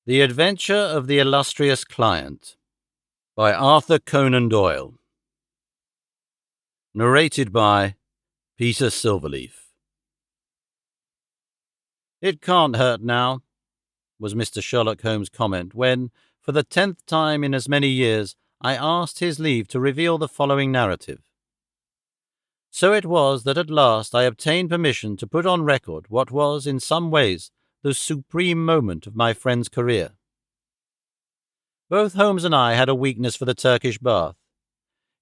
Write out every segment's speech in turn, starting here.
The Adventure of the Illustrious Client by Arthur Conan Doyle. Narrated by Peter Silverleaf. "It can't hurt now," was Mr. Sherlock Holmes' comment when, for the 10th time in as many years, I asked his leave to reveal the following narrative. So it was that at last I obtained permission to put on record what was, in some ways, the supreme moment of my friend's career. Both Holmes and I had a weakness for the Turkish bath.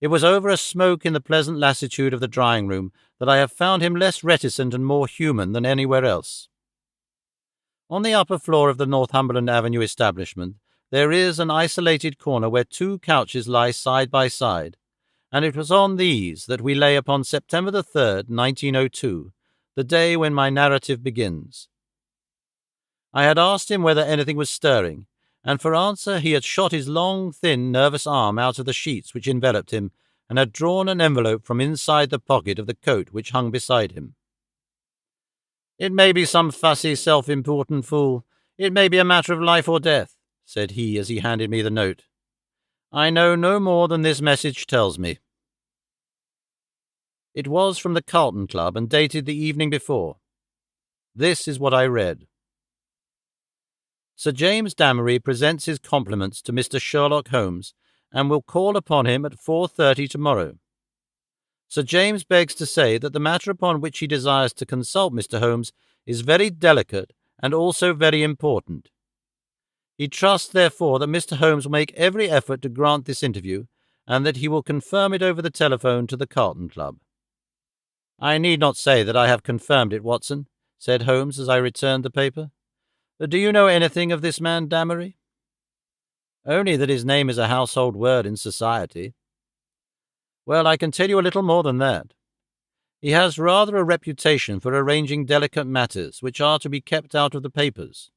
It was over a smoke in the pleasant lassitude of the drawing-room that I have found him less reticent and more human than anywhere else. On the upper floor of the Northumberland Avenue establishment there is an isolated corner where two couches lie side by side, and it was on these that we lay upon September the 3rd, 1902, the day when my narrative begins. I had asked him whether anything was stirring, and for answer he had shot his long, thin, nervous arm out of the sheets which enveloped him, and had drawn an envelope from inside the pocket of the coat which hung beside him. "It may be some fussy, self-important fool. It may be a matter of life or death," said he as he handed me the note. "I know no more than this message tells me." It was from the Carlton Club and dated the evening before. This is what I read. Sir James Damery presents his compliments to Mr. Sherlock Holmes and will call upon him at 4:30 tomorrow. Sir James begs to say that the matter upon which he desires to consult Mr. Holmes is very delicate and also very important. He trusts, therefore, that Mr. Holmes will make every effort to grant this interview, and that he will confirm it over the telephone to the Carlton Club. "I need not say that I have confirmed it, Watson," said Holmes as I returned the paper. "Do you know anything of this man Damery?" "Only that his name is a household word in society." "Well, I can tell you a little more than that. He has rather a reputation for arranging delicate matters which are to be kept out of the papers.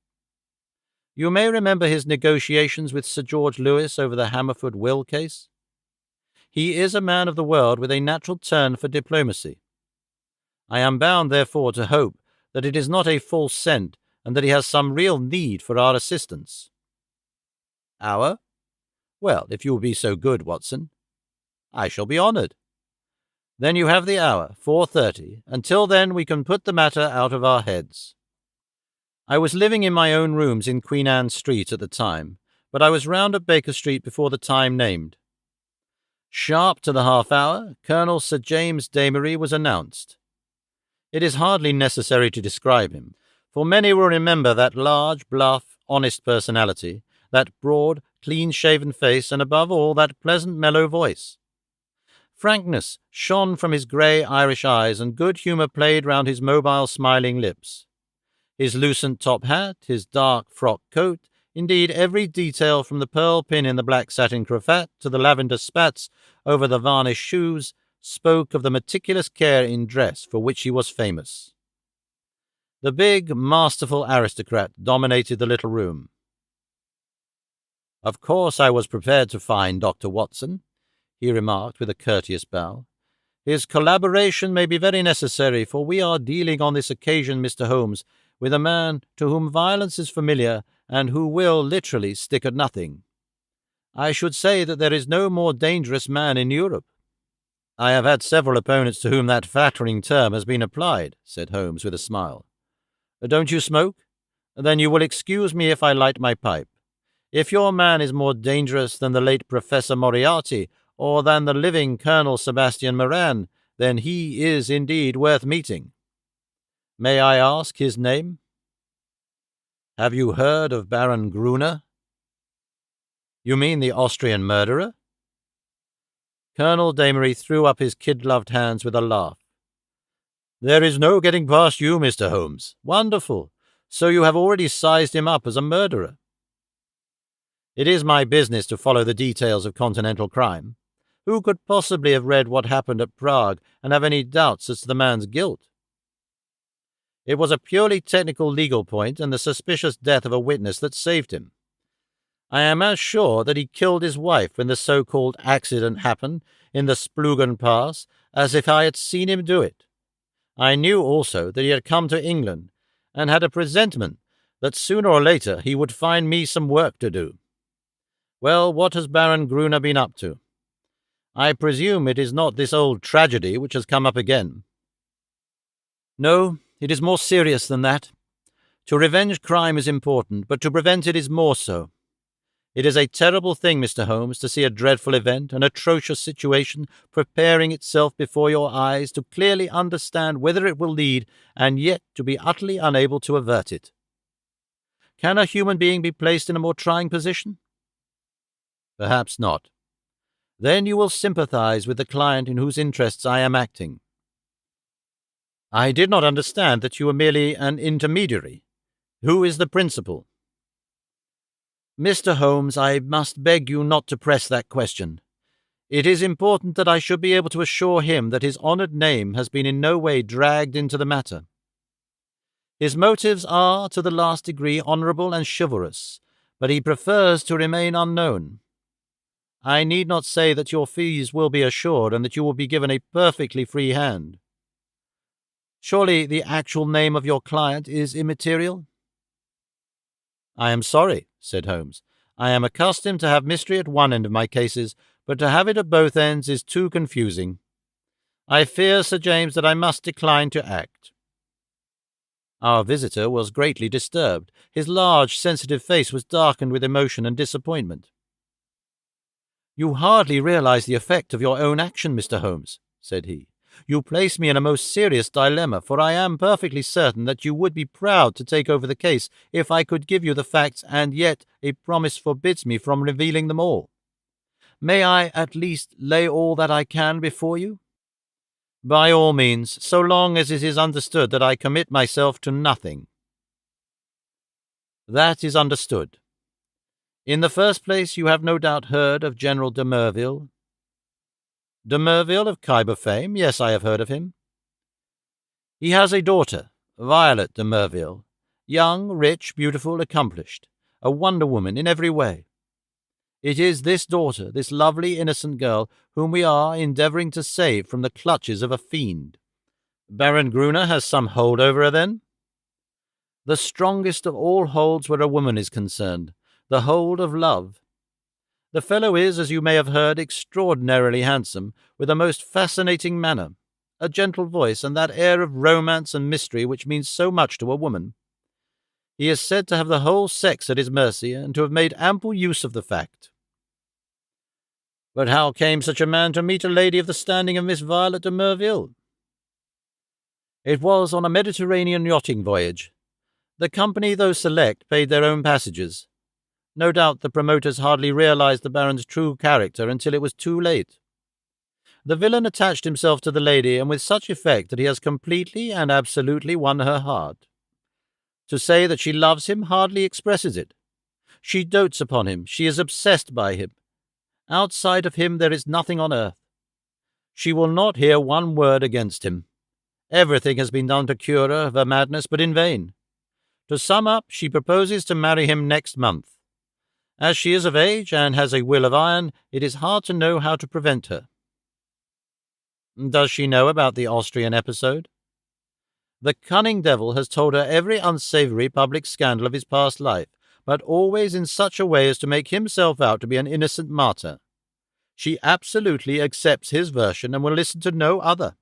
You may remember his negotiations with Sir George Lewis over the Hammerford will case. He is a man of the world with a natural turn for diplomacy. I am bound, therefore, to hope that it is not a false scent, and that he has some real need for our assistance." "Our? Well, if you will be so good, Watson." "I shall be honoured." "Then you have the hour, 4:30. Until then we can put the matter out of our heads." I was living in my own rooms in Queen Anne Street at the time, but I was round at Baker Street before the time named. Sharp to the half-hour, Colonel Sir James Damery was announced. It is hardly necessary to describe him, for many will remember that large, bluff, honest personality, that broad, clean-shaven face, and above all, that pleasant, mellow voice. Frankness shone from his grey Irish eyes, and good humour played round his mobile, smiling lips. His lucent top hat, his dark frock coat, indeed every detail from the pearl pin in the black satin cravat to the lavender spats over the varnished shoes, spoke of the meticulous care in dress for which he was famous. The big, masterful aristocrat dominated the little room. "Of course I was prepared to find Dr. Watson," he remarked with a courteous bow. "His collaboration may be very necessary, for we are dealing on this occasion, Mr. Holmes, with a man to whom violence is familiar and who will literally stick at nothing. I should say that there is no more dangerous man in Europe." "I have had several opponents to whom that flattering term has been applied," said Holmes with a smile. "Don't you smoke? Then you will excuse me if I light my pipe. If your man is more dangerous than the late Professor Moriarty, or than the living Colonel Sebastian Moran, then he is indeed worth meeting. May I ask his name?" "Have you heard of Baron Gruner?" "You mean the Austrian murderer?" Colonel Damery threw up his kid-gloved hands with a laugh. "There is no getting past you, Mr. Holmes. Wonderful! So you have already sized him up as a murderer." "It is my business to follow the details of continental crime. Who could possibly have read what happened at Prague and have any doubts as to the man's guilt? It was a purely technical legal point and the suspicious death of a witness that saved him. I am as sure that he killed his wife when the so-called accident happened in the Splugen Pass as if I had seen him do it. I knew also that he had come to England, and had a presentiment that sooner or later he would find me some work to do. Well, what has Baron Gruner been up to? I presume it is not this old tragedy which has come up again. No, it is more serious than that. To revenge crime is important, but to prevent it is more so. It is a terrible thing, Mr. Holmes, to see a dreadful event, an atrocious situation, preparing itself before your eyes, to clearly understand whither it will lead, and yet to be utterly unable to avert it. Can a human being be placed in a more trying position? Perhaps not. Then you will sympathize with the client in whose interests I am acting. I did not understand that you were merely an intermediary. Who is the principal? Mr. Holmes, I must beg you not to press that question. It is important that I should be able to assure him that his honoured name has been in no way dragged into the matter. His motives are, to the last degree, honourable and chivalrous, but he prefers to remain unknown. I need not say that your fees will be assured and that you will be given a perfectly free hand. Surely the actual name of your client is immaterial? I am sorry, said Holmes. I am accustomed to have mystery at one end of my cases, but to have it at both ends is too confusing. I fear, Sir James, that I must decline to act. Our visitor was greatly disturbed. His large, sensitive face was darkened with emotion and disappointment. You hardly realize the effect of your own action, Mr. Holmes, said he. You place me in a most serious dilemma, for I am perfectly certain that you would be proud to take over the case if I could give you the facts, and yet a promise forbids me from revealing them all. May I at least lay all that I can before you? By all means, so long as it is understood that I commit myself to nothing. That is understood. In the first place, you have no doubt heard of General de Merville. De Merville of Khyber fame? Yes, I have heard of him. He has a daughter, Violet de Merville, young, rich, beautiful, accomplished, a wonder woman in every way. It is this daughter, this lovely, innocent girl, whom we are endeavouring to save from the clutches of a fiend. Baron Gruner has some hold over her, then? The strongest of all holds where a woman is concerned, the hold of love. The fellow is, as you may have heard, extraordinarily handsome, with a most fascinating manner, a gentle voice, and that air of romance and mystery which means so much to a woman. He is said to have the whole sex at his mercy, and to have made ample use of the fact. But how came such a man to meet a lady of the standing of Miss Violet de Merville? It was on a Mediterranean yachting voyage. The company, though select, paid their own passages. No doubt the promoters hardly realized the Baron's true character until it was too late. The villain attached himself to the lady, and with such effect that he has completely and absolutely won her heart. To say that she loves him hardly expresses it. She dotes upon him, she is obsessed by him. Outside of him there is nothing on earth. She will not hear one word against him. Everything has been done to cure her of her madness, but in vain. To sum up, she proposes to marry him next month. As she is of age and has a will of iron, it is hard to know how to prevent her. Does she know about the Austrian episode? The cunning devil has told her every unsavoury public scandal of his past life, but always in such a way as to make himself out to be an innocent martyr. She absolutely accepts his version and will listen to no other.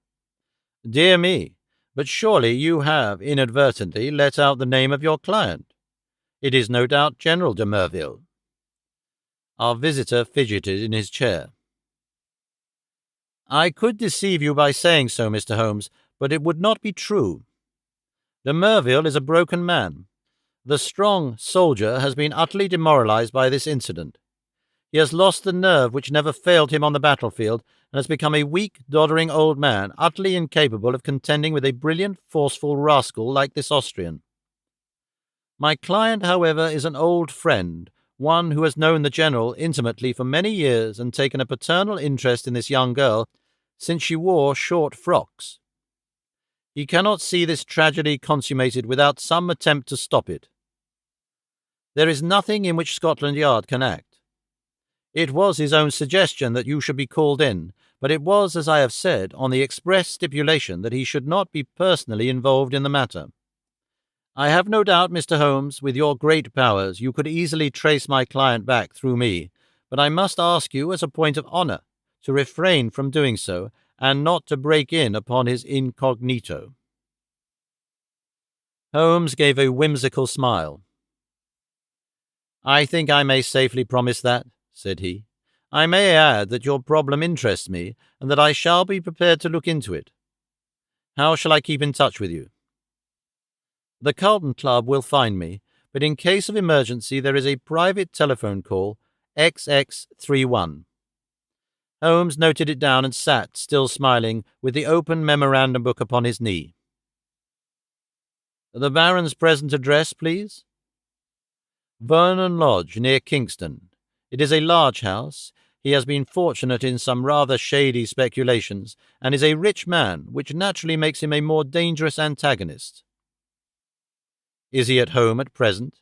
Dear me, but surely you have inadvertently let out the name of your client. It is no doubt General de Merville. Our visitor fidgeted in his chair. I could deceive you by saying so, Mr. Holmes, but it would not be true. De Merville is a broken man. The strong soldier has been utterly demoralized by this incident. He has lost the nerve which never failed him on the battlefield, and has become a weak, doddering old man, utterly incapable of contending with a brilliant, forceful rascal like this Austrian. My client, however, is an old friend, one who has known the General intimately for many years and taken a paternal interest in this young girl since she wore short frocks. He cannot see this tragedy consummated without some attempt to stop it. There is nothing in which Scotland Yard can act. It was his own suggestion that you should be called in, but it was, as I have said, on the express stipulation that he should not be personally involved in the matter. I have no doubt, Mr. Holmes, with your great powers, you could easily trace my client back through me, but I must ask you, as a point of honor, to refrain from doing so, and not to break in upon his incognito." Holmes gave a whimsical smile. "I think I may safely promise that," said he. "I may add that your problem interests me, and that I shall be prepared to look into it. How shall I keep in touch with you?" "The Carlton Club will find me, but in case of emergency there is a private telephone call, XX31. Holmes noted it down and sat, still smiling, with the open memorandum book upon his knee. "The Baron's present address, please?" "Vernon Lodge, near Kingston. It is a large house. He has been fortunate in some rather shady speculations, and is a rich man, which naturally makes him a more dangerous antagonist." "Is he at home at present?"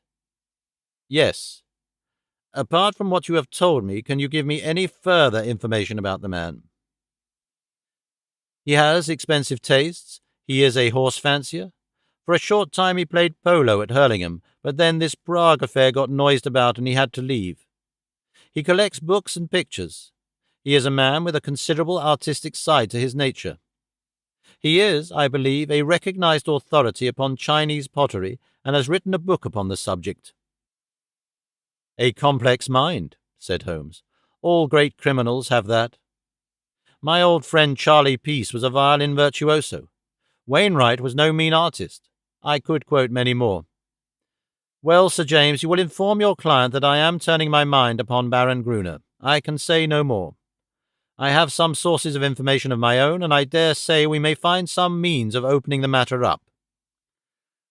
"Yes." "Apart from what you have told me, can you give me any further information about the man?" "He has expensive tastes. He is a horse fancier. For a short time he played polo at Hurlingham, but then this Prague affair got noised about and he had to leave. He collects books and pictures. He is a man with a considerable artistic side to his nature. He is, I believe, a recognized authority upon Chinese pottery and has written a book upon the subject." "A complex mind," said Holmes. "All great criminals have that. My old friend Charlie Peace was a violin virtuoso. Wainwright was no mean artist. I could quote many more. Well, Sir James, you will inform your client that I am turning my mind upon Baron Gruner. I can say no more. I have some sources of information of my own, and I dare say we may find some means of opening the matter up."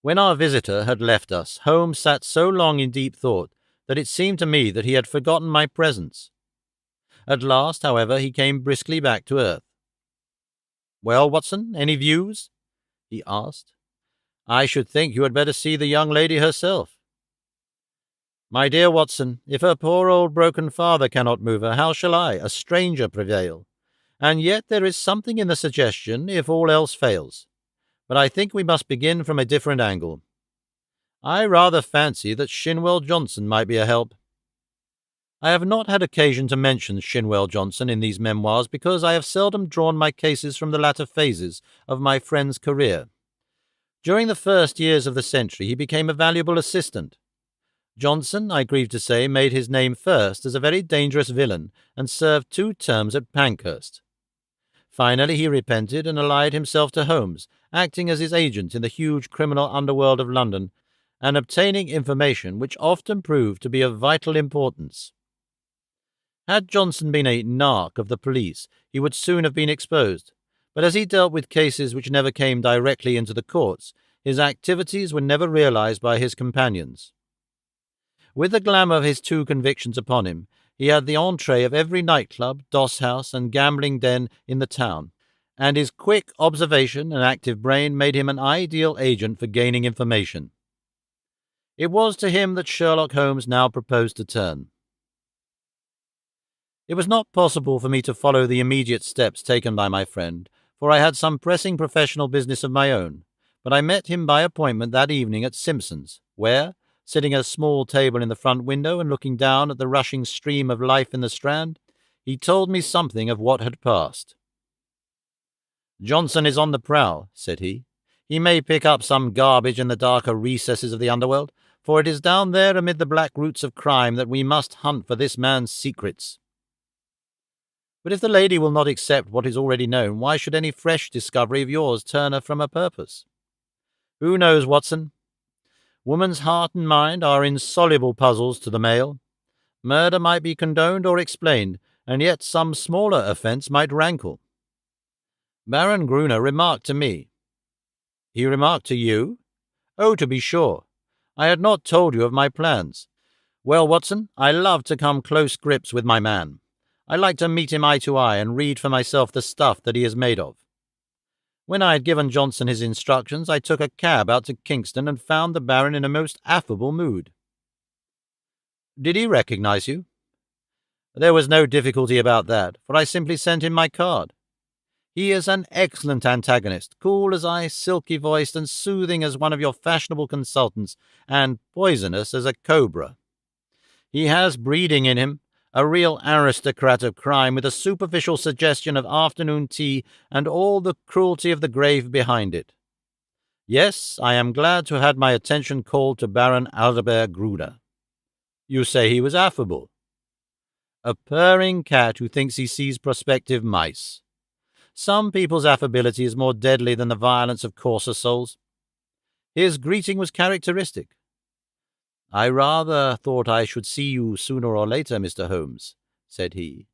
When our visitor had left us, Holmes sat so long in deep thought that it seemed to me that he had forgotten my presence. At last, however, he came briskly back to earth. "Well, Watson, any views?" he asked. "I should think you had better see the young lady herself." "My dear Watson, if her poor old broken father cannot move her, how shall I, a stranger, prevail? And yet there is something in the suggestion, if all else fails. But I think we must begin from a different angle. I rather fancy that Shinwell Johnson might be a help. I have not had occasion to mention Shinwell Johnson in these memoirs because I have seldom drawn my cases from the latter phases of my friend's career. During the first years of the century he became a valuable assistant. Johnson, I grieve to say, made his name first as a very dangerous villain and served 2 terms at Pankhurst. Finally he repented and allied himself to Holmes, acting as his agent in the huge criminal underworld of London and obtaining information which often proved to be of vital importance. Had Johnson been a narc of the police, he would soon have been exposed, but as he dealt with cases which never came directly into the courts, his activities were never realized by his companions. With the glamour of his 2 convictions upon him, he had the entree of every nightclub, doss-house, and gambling den in the town, and his quick observation and active brain made him an ideal agent for gaining information. It was to him that Sherlock Holmes now proposed to turn. It was not possible for me to follow the immediate steps taken by my friend, for I had some pressing professional business of my own, but I met him by appointment that evening at Simpson's, where, sitting at a small table in the front window and looking down at the rushing stream of life in the Strand, he told me something of what had passed. "Johnson is on the prowl," said he. "He may pick up some garbage in the darker recesses of the underworld, for it is down there amid the black roots of crime that we must hunt for this man's secrets." "But if the lady will not accept what is already known, why should any fresh discovery of yours turn her from her purpose?" "Who knows, Watson? Woman's heart and mind are insoluble puzzles to the male. Murder might be condoned or explained, and yet some smaller offence might rankle. Baron Gruner remarked to me." "He remarked to you?" "Oh, to be sure. I had not told you of my plans. Well, Watson, I love to come close grips with my man. I like to meet him eye to eye and read for myself the stuff that he is made of. When I had given Johnson his instructions, I took a cab out to Kingston and found the Baron in a most affable mood." "Did he recognize you?" "There was no difficulty about that, for I simply sent him my card. He is an excellent antagonist, cool as ice, silky-voiced, and soothing as one of your fashionable consultants, and poisonous as a cobra. He has breeding in him, a real aristocrat of crime with a superficial suggestion of afternoon tea and all the cruelty of the grave behind it. Yes, I am glad to have had my attention called to Baron Adalbert Gruner. You say he was affable. A purring cat who thinks he sees prospective mice. Some people's affability is more deadly than the violence of coarser souls. His greeting was characteristic. I rather thought I should see you sooner or later, Mr. Holmes, said he.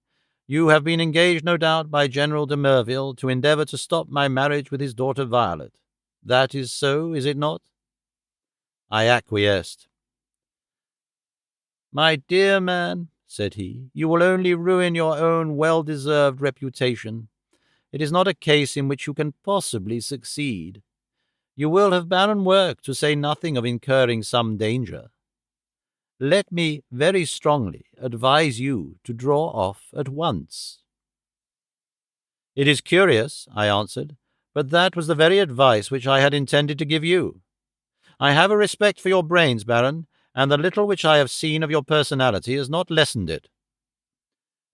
You have been engaged, no doubt, by General de Merville to endeavour to stop my marriage with his daughter Violet. That is so, is it not? I acquiesced. My dear man, said he, you will only ruin your own well-deserved reputation. It is not a case in which you can possibly succeed. You will have barren work, to say nothing of incurring some danger. Let me very strongly advise you to draw off at once. It is curious, I answered, but that was the very advice which I had intended to give you. I have a respect for your brains, Baron, and the little which I have seen of your personality has not lessened it.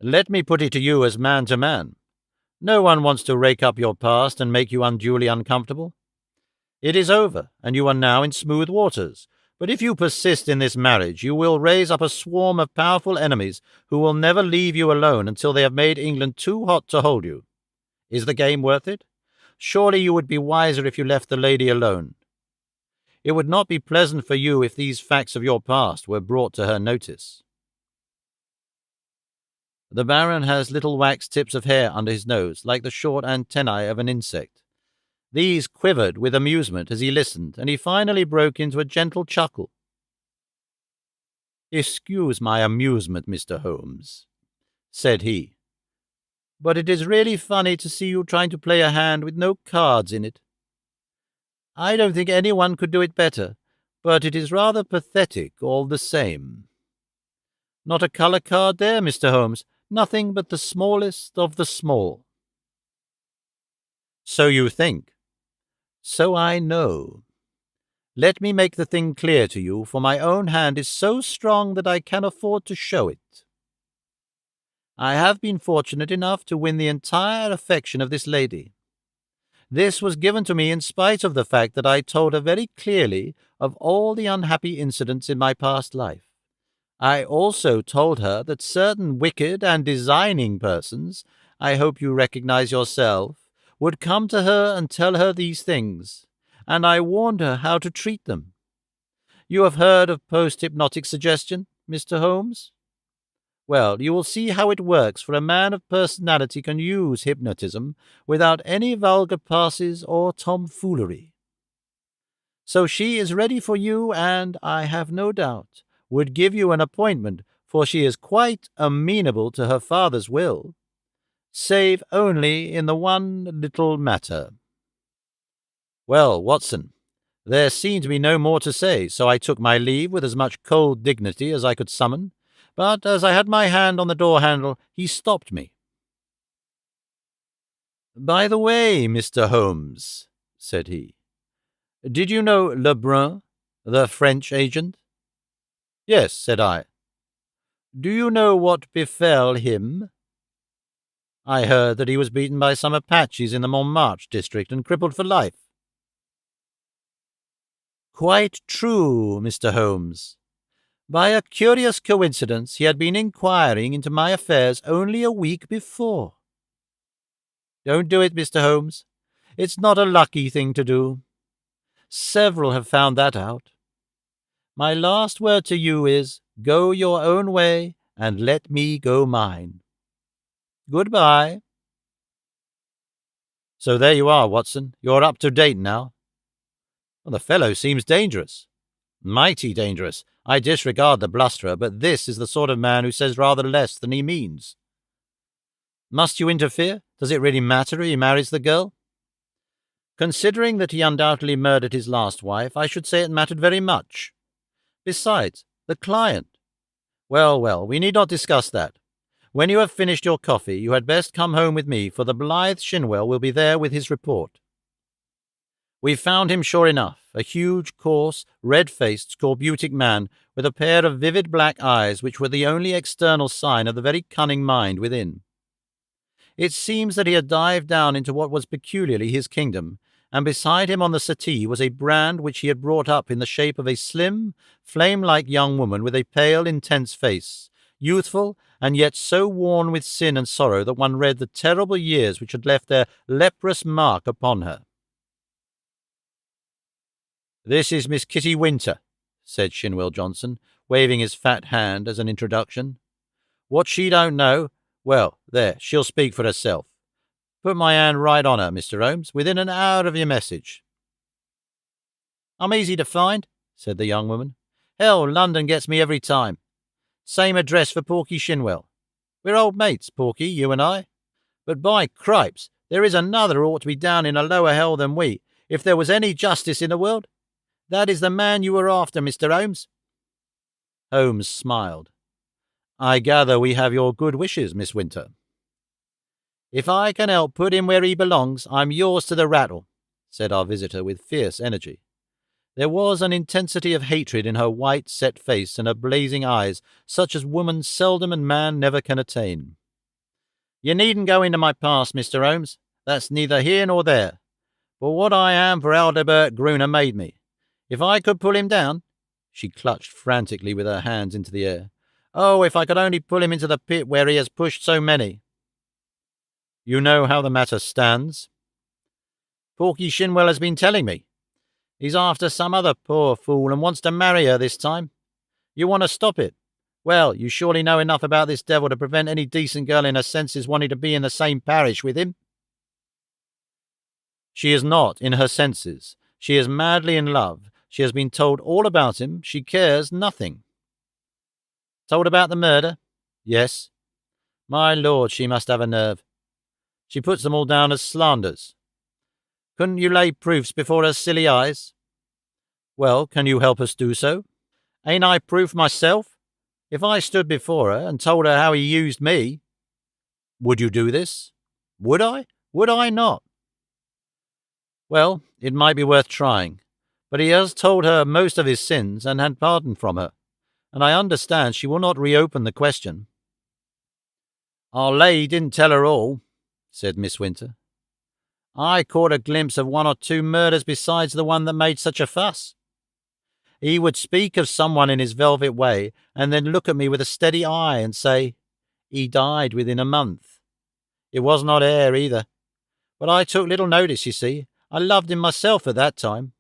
Let me put it to you as man to man. No one wants to rake up your past and make you unduly uncomfortable. It is over, and you are now in smooth waters. But if you persist in this marriage, you will raise up a swarm of powerful enemies who will never leave you alone until they have made England too hot to hold you. Is the game worth it? Surely you would be wiser if you left the lady alone. It would not be pleasant for you if these facts of your past were brought to her notice. The Baron has little wax tips of hair under his nose, like the short antennae of an insect. These quivered with amusement as he listened, and he finally broke into a gentle chuckle. "Excuse my amusement, Mr. Holmes," said he, "but it is really funny to see you trying to play a hand with no cards in it. I don't think anyone could do it better, but it is rather pathetic all the same. Not a colour card there, Mr. Holmes, nothing but the smallest of the small." "So you think?" "So I know. Let me make the thing clear to you, for my own hand is so strong that I can afford to show it. I have been fortunate enough to win the entire affection of this lady. This was given to me in spite of the fact that I told her very clearly of all the unhappy incidents in my past life. I also told her that certain wicked and designing persons, I hope you recognize yourself, would come to her and tell her these things, and I warned her how to treat them. You have heard of post-hypnotic suggestion, Mr. Holmes? Well, you will see how it works, for a man of personality can use hypnotism without any vulgar passes or tomfoolery. So she is ready for you, and, I have no doubt, would give you an appointment, for she is quite amenable to her father's will, save only in the one little matter." Well, Watson, there seemed to be no more to say, so I took my leave with as much cold dignity as I could summon, but as I had my hand on the door-handle, he stopped me. "By the way, Mr. Holmes," said he, "did you know Lebrun, the French agent?" "Yes," said I. "Do you know what befell him?" "I heard that he was beaten by some Apaches in the Montmartre district and crippled for life." "Quite true, Mr. Holmes. By a curious coincidence, he had been inquiring into my affairs only a week before. Don't do it, Mr. Holmes. It's not a lucky thing to do. Several have found that out. My last word to you is, go your own way and let me go mine. Goodbye." "So there you are, Watson. You're up to date now." "Well, the fellow seems dangerous." "Mighty dangerous. I disregard the blusterer, but this is the sort of man who says rather less than he means." "Must you interfere? Does it really matter if he marries the girl?" "Considering that he undoubtedly murdered his last wife, I should say it mattered very much. Besides, the client— Well, we need not discuss that. When you have finished your coffee, you had best come home with me, for the blithe Shinwell will be there with his report. We found him sure enough, a huge, coarse, red-faced, scorbutic man with a pair of vivid black eyes which were the only external sign of the very cunning mind within. It seems that he had dived down into what was peculiarly his kingdom, and beside him on the settee was a brand which he had brought up in the shape of a slim, flame-like young woman with a pale, intense face, youthful, and yet so worn with sin and sorrow that one read the terrible years which had left their leprous mark upon her. "This is Miss Kitty Winter," said Shinwell Johnson, waving his fat hand as an introduction. "What she don't know, well, there, she'll speak for herself. Put my hand right on her, Mr. Holmes, within an hour of your message." "I'm easy to find," said the young woman. "Hell, London gets me every time. Same address for Porky Shinwell. We're old mates, Porky, you and I. But by cripes, there is another who ought to be down in a lower hell than we, if there was any justice in the world. That is the man you were after, Mr. Holmes." Holmes smiled. "I gather we have your good wishes, Miss Winter." "If I can help put him where he belongs, I'm yours to the rattle," said our visitor with fierce energy. There was an intensity of hatred in her white, set face and her blazing eyes, such as woman seldom and man never can attain. "You needn't go into my past, Mr. Holmes. That's neither here nor there. But what I am for Audiobook Gruner made me. If I could pull him down—" She clutched frantically with her hands into the air. "Oh, if I could only pull him into the pit where he has pushed so many." "You know how the matter stands?" "Porky Shinwell has been telling me. He's after some other poor fool and wants to marry her this time. You want to stop it? Well, you surely know enough about this devil to prevent any decent girl in her senses wanting to be in the same parish with him." "She is not in her senses. She is madly in love. She has been told all about him. She cares nothing." "Told about the murder?" "Yes." "My lord, she must have a nerve. She puts them all down as slanders. Couldn't you lay proofs before her silly eyes?" "Well, can you help us do so?" "Ain't I proof myself? If I stood before her and told her how he used me—" "Would you do this?" "Would I? Would I not?" "Well, it might be worth trying. But he has told her most of his sins and had pardon from her, and I understand she will not reopen the question." "I'll lay he didn't tell her all," said Miss Winter. "I caught a glimpse of one or two murders besides the one that made such a fuss. He would speak of someone in his velvet way, and then look at me with a steady eye and say, 'He died within a month.' It was not air either. But I took little notice, you see. I loved him myself at that time.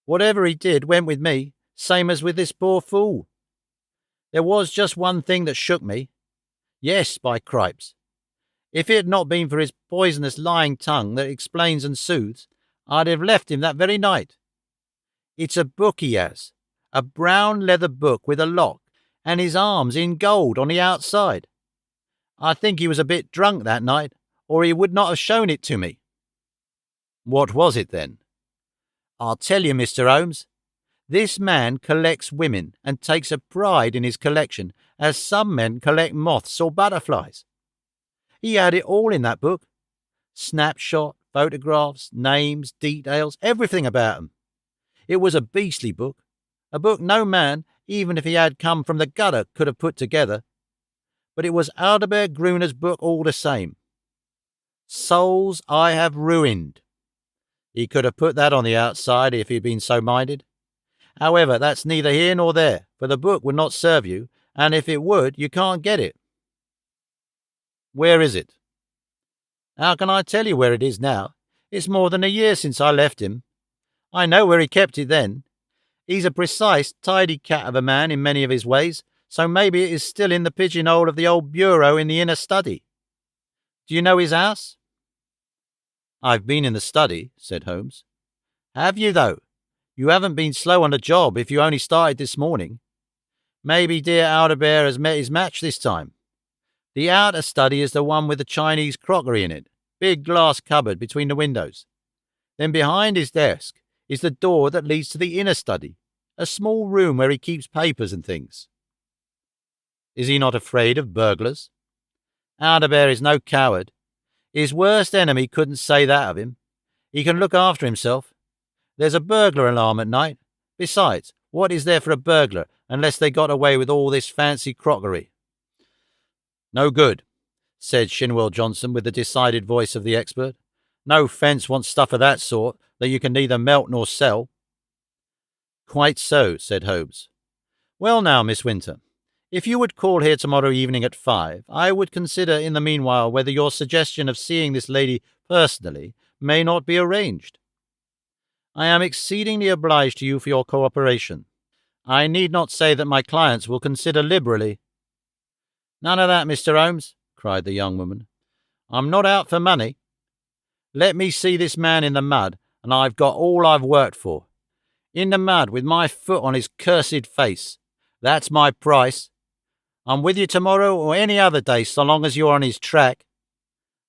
Whatever he did went with me, same as with this poor fool. There was just one thing that shook me. Yes, by cripes. If it had not been for his poisonous lying tongue that explains and soothes, I'd have left him that very night. It's a book he has, a brown leather book with a lock, and his arms in gold on the outside. I think he was a bit drunk that night, or he would not have shown it to me." "What was it, then?" "I'll tell you, Mr. Holmes. This man collects women and takes a pride in his collection, as some men collect moths or butterflies. He had it all in that book. Snapshot, photographs, names, details, everything about 'em. It was a beastly book, a book no man, even if he had come from the gutter, could have put together. But it was Audiobook Gruner's book all the same. Souls I have ruined. He could have put that on the outside if he had been so minded. However, that's neither here nor there, for the book would not serve you, and if it would, you can't get it." "Where is it?" "How can I tell you where it is now? It's more than a year since I left him. I know where he kept it then. He's a precise, tidy cat of a man in many of his ways, so maybe it is still in the pigeonhole of the old bureau in the inner study. Do you know his house?" "I've been in the study," said Holmes. "Have you, though? You haven't been slow on the job if you only started this morning. Maybe dear Audiobook has met his match this time. The outer study is the one with the Chinese crockery in it, big glass cupboard between the windows. Then behind his desk is the door that leads to the inner study, a small room where he keeps papers and things." Is he not afraid of burglars? Aldebert is no coward. His worst enemy couldn't say that of him. He can look after himself. There's a burglar alarm at night. Besides, what is there for a burglar unless they got away with all this fancy crockery? No good, said Shinwell Johnson with the decided voice of the expert. No fence wants stuff of that sort that you can neither melt nor sell. Quite so, said Holmes. Well now, Miss Winter, if you would call here tomorrow evening at 5, I would consider in the meanwhile whether your suggestion of seeing this lady personally may not be arranged. I am exceedingly obliged to you for your cooperation. I need not say that my clients will consider liberally. None of that, Mr. Holmes, cried the young woman. I'm not out for money. Let me see this man in the mud, and I've got all I've worked for. In the mud, with my foot on his cursed face. That's my price. I'm with you tomorrow or any other day, so long as you're on his track.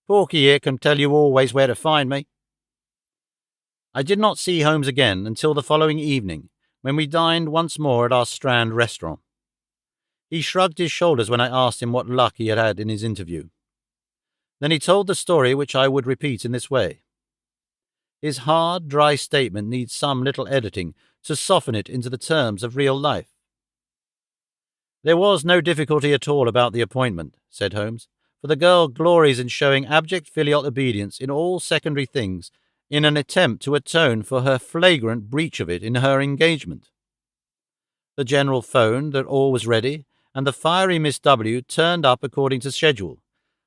Porky here can tell you always where to find me. I did not see Holmes again until the following evening, when we dined once more at our Strand restaurant. He shrugged his shoulders when I asked him what luck he had had in his interview. Then he told the story which I would repeat in this way. His hard, dry statement needs some little editing to soften it into the terms of real life. There was no difficulty at all about the appointment, said Holmes, for the girl glories in showing abject filial obedience in all secondary things in an attempt to atone for her flagrant breach of it in her engagement. The General phoned that all was ready, and the fiery Miss W. turned up according to schedule,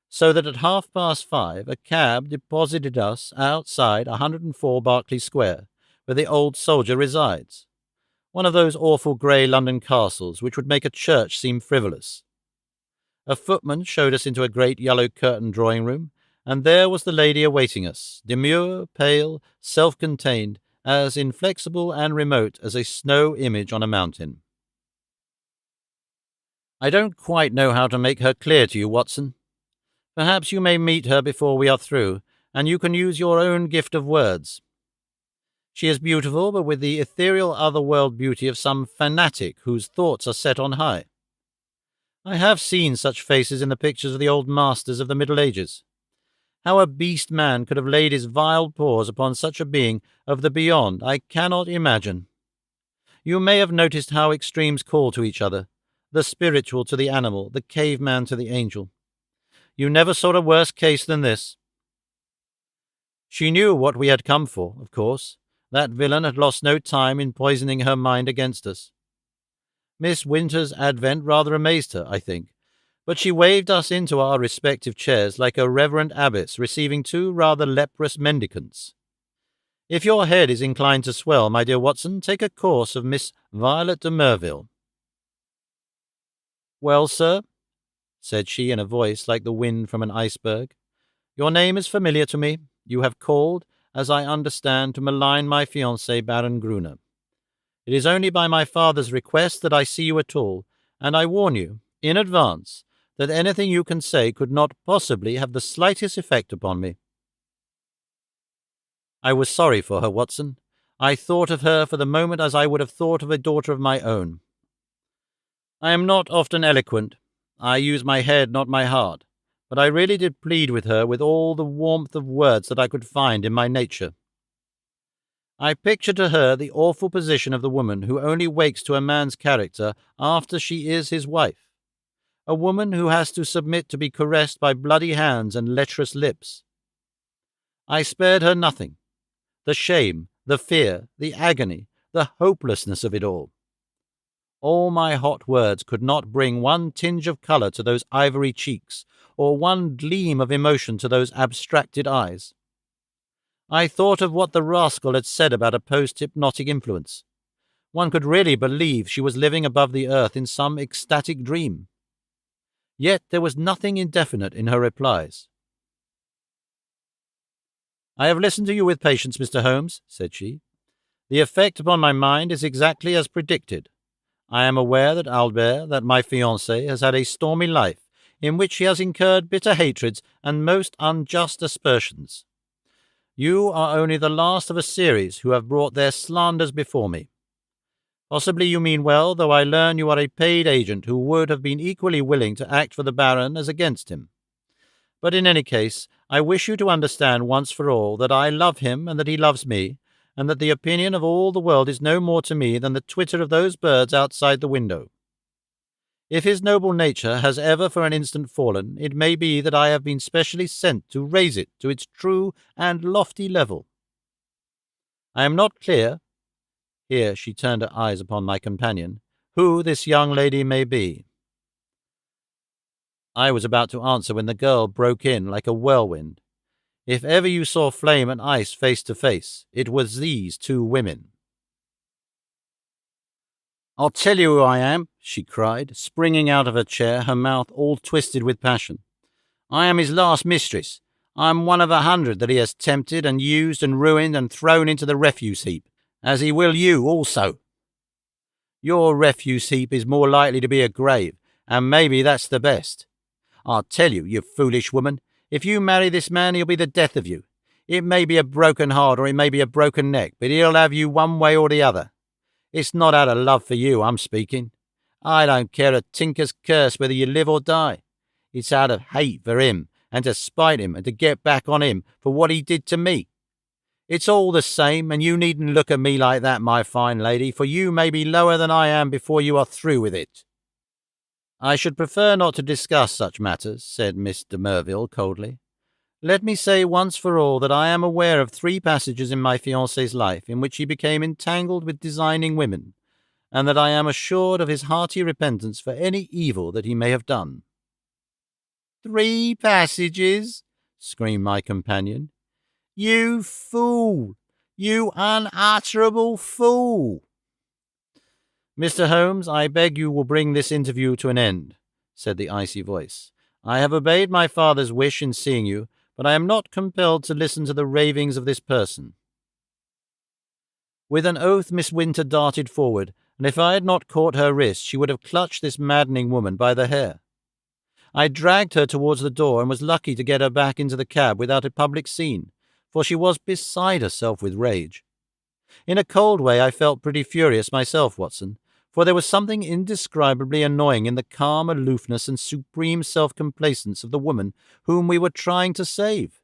so that at 5:30 a cab deposited us outside 104 Berkeley Square, where the old soldier resides, one of those awful grey London castles which would make a church seem frivolous. A footman showed us into a great yellow-curtained drawing-room, and there was the lady awaiting us, demure, pale, self-contained, as inflexible and remote as a snow image on a mountain. I don't quite know how to make her clear to you, Watson. Perhaps you may meet her before we are through, and you can use your own gift of words. She is beautiful, but with the ethereal other-world beauty of some fanatic whose thoughts are set on high. I have seen such faces in the pictures of the old masters of the Middle Ages. How a beast man could have laid his vile paws upon such a being of the beyond, I cannot imagine. You may have noticed how extremes call to each other, the spiritual to the animal, the caveman to the angel. You never saw a worse case than this. She knew what we had come for, of course. That villain had lost no time in poisoning her mind against us. Miss Winter's advent rather amazed her, I think, but she waved us into our respective chairs like a reverend abbess receiving two rather leprous mendicants. If your head is inclined to swell, my dear Watson, take a course of Miss Violet de Merville. Well, sir, said she in a voice like the wind from an iceberg, your name is familiar to me. You have called, as I understand, to malign my fiancé, Baron Gruner. It is only by my father's request that I see you at all, and I warn you, in advance, that anything you can say could not possibly have the slightest effect upon me. I was sorry for her, Watson. I thought of her for the moment as I would have thought of a daughter of my own. I am not often eloquent. I use my head, not my heart, but I really did plead with her with all the warmth of words that I could find in my nature. I pictured to her the awful position of the woman who only wakes to a man's character after she is his wife, a woman who has to submit to be caressed by bloody hands and lecherous lips. I spared her nothing. The shame, the fear, the agony, the hopelessness of it all. All my hot words could not bring one tinge of colour to those ivory cheeks, or one gleam of emotion to those abstracted eyes. I thought of what the rascal had said about a post-hypnotic influence. One could really believe she was living above the earth in some ecstatic dream. Yet there was nothing indefinite in her replies. I have listened to you with patience, Mr. Holmes, said she. The effect upon my mind is exactly as predicted. I am aware that Albert, that my fiancé, has had a stormy life, in which he has incurred bitter hatreds and most unjust aspersions. You are only the last of a series who have brought their slanders before me. Possibly you mean well, though I learn you are a paid agent who would have been equally willing to act for the Baron as against him. But in any case, I wish you to understand once for all that I love him and that he loves me, and that the opinion of all the world is no more to me than the twitter of those birds outside the window. If his noble nature has ever for an instant fallen, it may be that I have been specially sent to raise it to its true and lofty level. I am not clear," here she turned her eyes upon my companion, "who this young lady may be." I was about to answer when the girl broke in like a whirlwind. If ever you saw flame and ice face to face, it was these two women. "I'll tell you who I am," she cried, springing out of her chair, her mouth all twisted with passion. "I am his last mistress. I am one of 100 that he has tempted and used and ruined and thrown into the refuse heap, as he will you also. Your refuse heap is more likely to be a grave, and maybe that's the best. I'll tell you, you foolish woman, if you marry this man, he'll be the death of you. It may be a broken heart or it may be a broken neck, but he'll have you one way or the other. It's not out of love for you I'm speaking. I don't care a tinker's curse whether you live or die. It's out of hate for him, and to spite him, and to get back on him for what he did to me. It's all the same, and you needn't look at me like that, my fine lady, for you may be lower than I am before you are through with it." "I should prefer not to discuss such matters," said Miss de Merville coldly. "Let me say once for all that I am aware of 3 passages in my fiancé's life in which he became entangled with designing women, and that I am assured of his hearty repentance for any evil that he may have done." "3 passages?" screamed my companion. "You fool! You unutterable fool!" "Mr. Holmes, I beg you will bring this interview to an end," said the icy voice. "I have obeyed my father's wish in seeing you, but I am not compelled to listen to the ravings of this person." With an oath Miss Winter darted forward, and if I had not caught her wrist she would have clutched this maddening woman by the hair. I dragged her towards the door and was lucky to get her back into the cab without a public scene, for she was beside herself with rage. In a cold way I felt pretty furious myself, Watson, for there was something indescribably annoying in the calm aloofness and supreme self-complacence of the woman whom we were trying to save.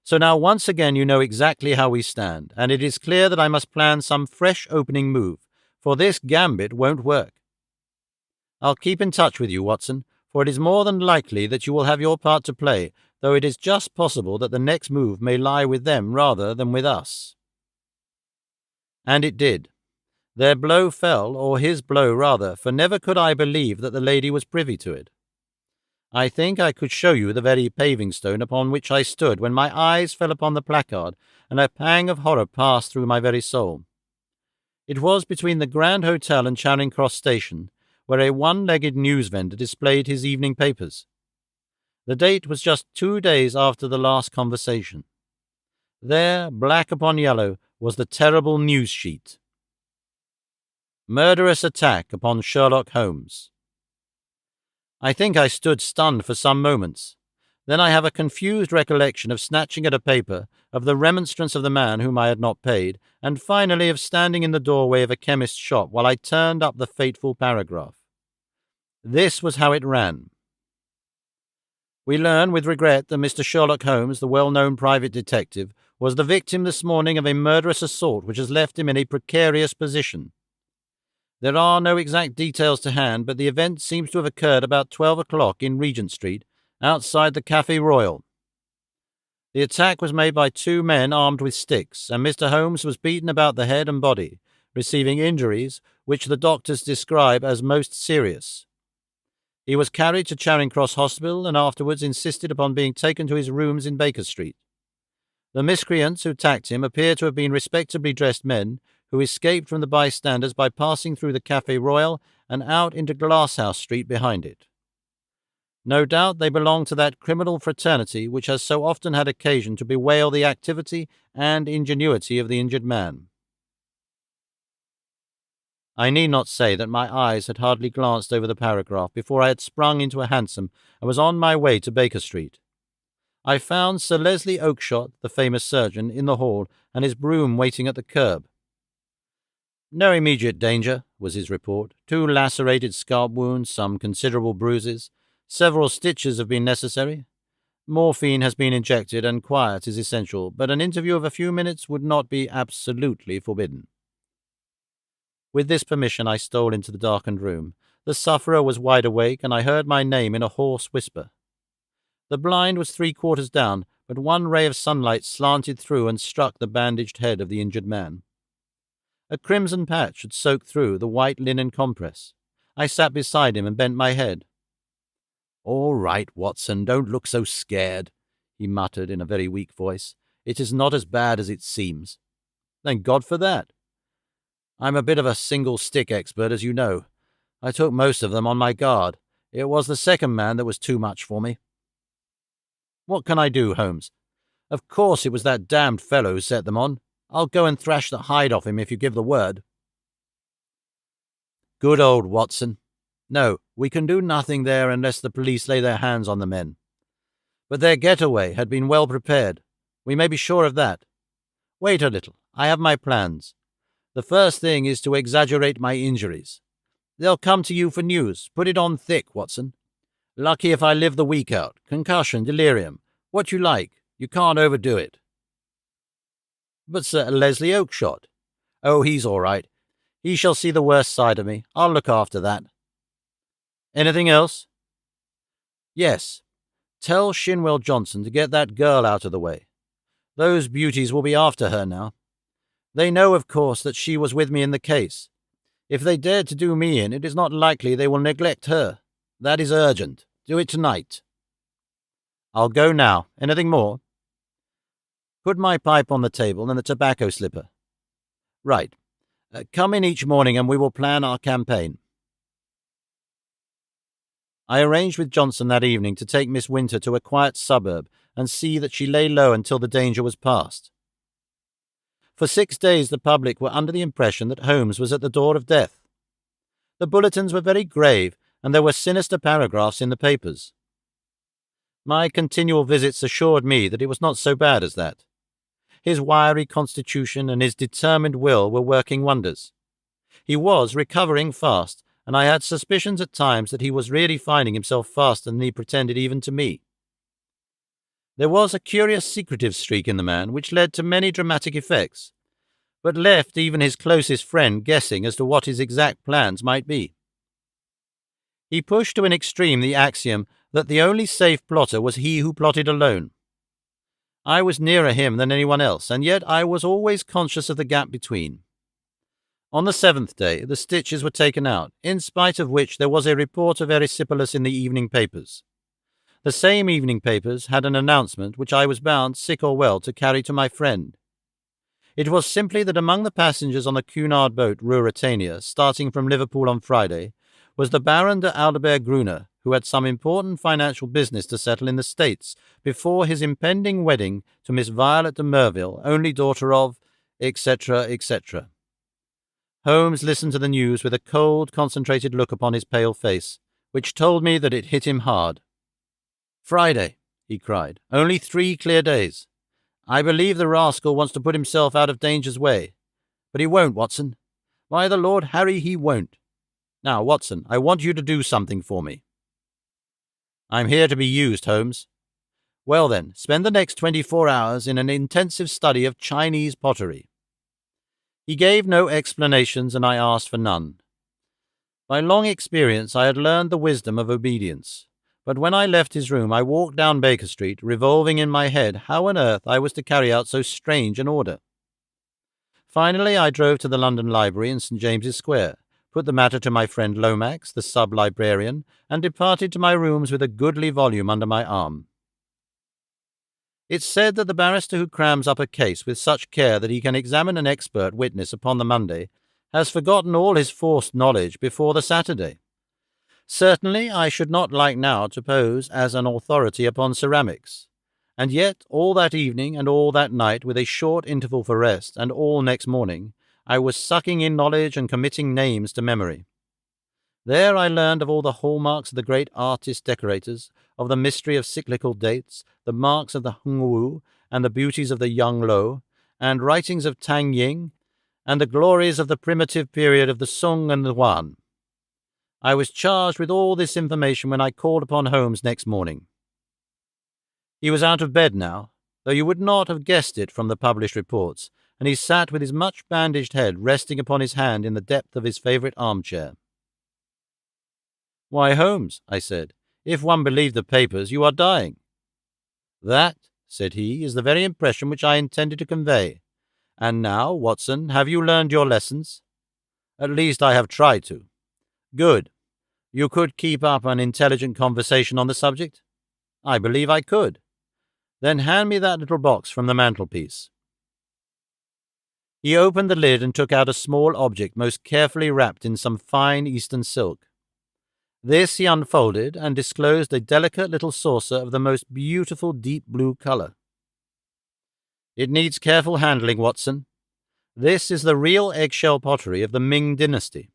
So now once again you know exactly how we stand, and it is clear that I must plan some fresh opening move, for this gambit won't work. I'll keep in touch with you, Watson, for it is more than likely that you will have your part to play, though it is just possible that the next move may lie with them rather than with us. And it did. Their blow fell, or his blow rather, for never could I believe that the lady was privy to it. I think I could show you the very paving-stone upon which I stood when my eyes fell upon the placard, and a pang of horror passed through my very soul. It was between the Grand Hotel and Charing Cross Station, where a one-legged news-vendor displayed his evening papers. The date was just 2 days after the last conversation. There, black upon yellow, was the terrible news sheet. Murderous attack upon Sherlock Holmes. I think I stood stunned for some moments. Then I have a confused recollection of snatching at a paper, of the remonstrance of the man whom I had not paid, and finally of standing in the doorway of a chemist's shop while I turned up the fateful paragraph. This was how it ran. "We learn with regret that Mr. Sherlock Holmes, the well-known private detective, was the victim this morning of a murderous assault which has left him in a precarious position. There are no exact details to hand, but the event seems to have occurred about 12 o'clock in Regent Street, outside the Café Royal. The attack was made by 2 men armed with sticks, and Mr. Holmes was beaten about the head and body, receiving injuries which the doctors describe as most serious. He was carried to Charing Cross Hospital and afterwards insisted upon being taken to his rooms in Baker Street. The miscreants who attacked him appear to have been respectably dressed men who escaped from the bystanders by passing through the Café Royal and out into Glasshouse Street behind it. No doubt they belong to that criminal fraternity which has so often had occasion to bewail the activity and ingenuity of the injured man." I need not say that my eyes had hardly glanced over the paragraph before I had sprung into a hansom and was on my way to Baker Street. I found Sir Leslie Oakshott, the famous surgeon, in the hall, and his brougham waiting at the curb. "No immediate danger," was his report. "2 lacerated scalp wounds, some considerable bruises. Several stitches have been necessary. Morphine has been injected, and quiet is essential, but an interview of a few minutes would not be absolutely forbidden." With this permission, I stole into the darkened room. The sufferer was wide awake, and I heard my name in a hoarse whisper. The blind was 3/4 down, but one ray of sunlight slanted through and struck the bandaged head of the injured man. A crimson patch had soaked through the white linen compress. I sat beside him and bent my head. "All right, Watson, don't look so scared," he muttered in a very weak voice. "It is not as bad as it seems." "Thank God for that. I'm a bit of a single-stick expert, as you know. I took most of them on my guard. It was the second man that was too much for me." "What can I do, Holmes?" "Of course it was that damned fellow who set them on. I'll go and thrash the hide off him if you give the word." "Good old Watson. No, we can do nothing there unless the police lay their hands on the men. But their getaway had been well prepared. We may be sure of that. Wait a little. I have my plans. The first thing is to exaggerate my injuries. They'll come to you for news. Put it on thick, Watson. Lucky if I live the week out. Concussion, delirium. What you like. You can't overdo it." "But Sir Leslie Oakshott?" "Oh, he's all right. He shall see the worst side of me. I'll look after that." "Anything else?" "Yes. Tell Shinwell Johnson to get that girl out of the way. Those beauties will be after her now. They know, of course, that she was with me in the case. If they dared to do me in, it is not likely they will neglect her. That is urgent. Do it tonight." "I'll go now. Anything more?" "Put my pipe on the table and the tobacco slipper." "Right. Come in each morning and we will plan our campaign." I arranged with Johnson that evening to take Miss Winter to a quiet suburb and see that she lay low until the danger was past. For 6 days the public were under the impression that Holmes was at the door of death. The bulletins were very grave, and there were sinister paragraphs in the papers. My continual visits assured me that it was not so bad as that. His wiry constitution and his determined will were working wonders. He was recovering fast, and I had suspicions at times that he was really finding himself faster than he pretended even to me. There was a curious secretive streak in the man which led to many dramatic effects, but left even his closest friend guessing as to what his exact plans might be. He pushed to an extreme the axiom that the only safe plotter was he who plotted alone. I was nearer him than anyone else, and yet I was always conscious of the gap between. On the 7th day, the stitches were taken out, in spite of which there was a report of erysipelas in the evening papers. The same evening papers had an announcement which I was bound, sick or well, to carry to my friend. It was simply that among the passengers on the Cunard boat Ruritania, starting from Liverpool on Friday, was the Baron de Aldebert Gruner, who had some important financial business to settle in the States before his impending wedding to Miss Violet de Merville, only daughter of, etc., etc. Holmes listened to the news with a cold, concentrated look upon his pale face, which told me that it hit him hard. "Friday," he cried. "Only 3 clear days. I believe the rascal wants to put himself out of danger's way. But he won't, Watson. By the Lord Harry, he won't. Now, Watson, I want you to do something for me." "I'm here to be used, Holmes." "Well then, spend the next 24 hours in an intensive study of Chinese pottery." He gave no explanations, and I asked for none. By long experience I had learned the wisdom of obedience. But when I left his room, I walked down Baker Street, revolving in my head how on earth I was to carry out so strange an order. Finally, I drove to the London Library in St. James's Square, put the matter to my friend Lomax, the sub-librarian, and departed to my rooms with a goodly volume under my arm. It's said that the barrister who crams up a case with such care that he can examine an expert witness upon the Monday has forgotten all his forced knowledge before the Saturday. Certainly, I should not like now to pose as an authority upon ceramics. And yet, all that evening and all that night, with a short interval for rest, and all next morning, I was sucking in knowledge and committing names to memory. There I learned of all the hallmarks of the great artist-decorators, of the mystery of cyclical dates, the marks of the Hung Wu, and the beauties of the Yung Lo, and writings of Tang Ying, and the glories of the primitive period of the Sung and the Yuan. I was charged with all this information when I called upon Holmes next morning. He was out of bed now, though you would not have guessed it from the published reports, and he sat with his much bandaged head resting upon his hand in the depth of his favourite armchair. "Why, Holmes," I said, "if one believed the papers, you are dying." "That," said he, "is the very impression which I intended to convey. And now, Watson, have you learned your lessons?" "At least I have tried to." "Good. You could keep up an intelligent conversation on the subject?" "I believe I could." "Then hand me that little box from the mantelpiece." He opened the lid and took out a small object most carefully wrapped in some fine Eastern silk. This he unfolded and disclosed a delicate little saucer of the most beautiful deep blue color. "It needs careful handling, Watson. This is the real eggshell pottery of the Ming dynasty.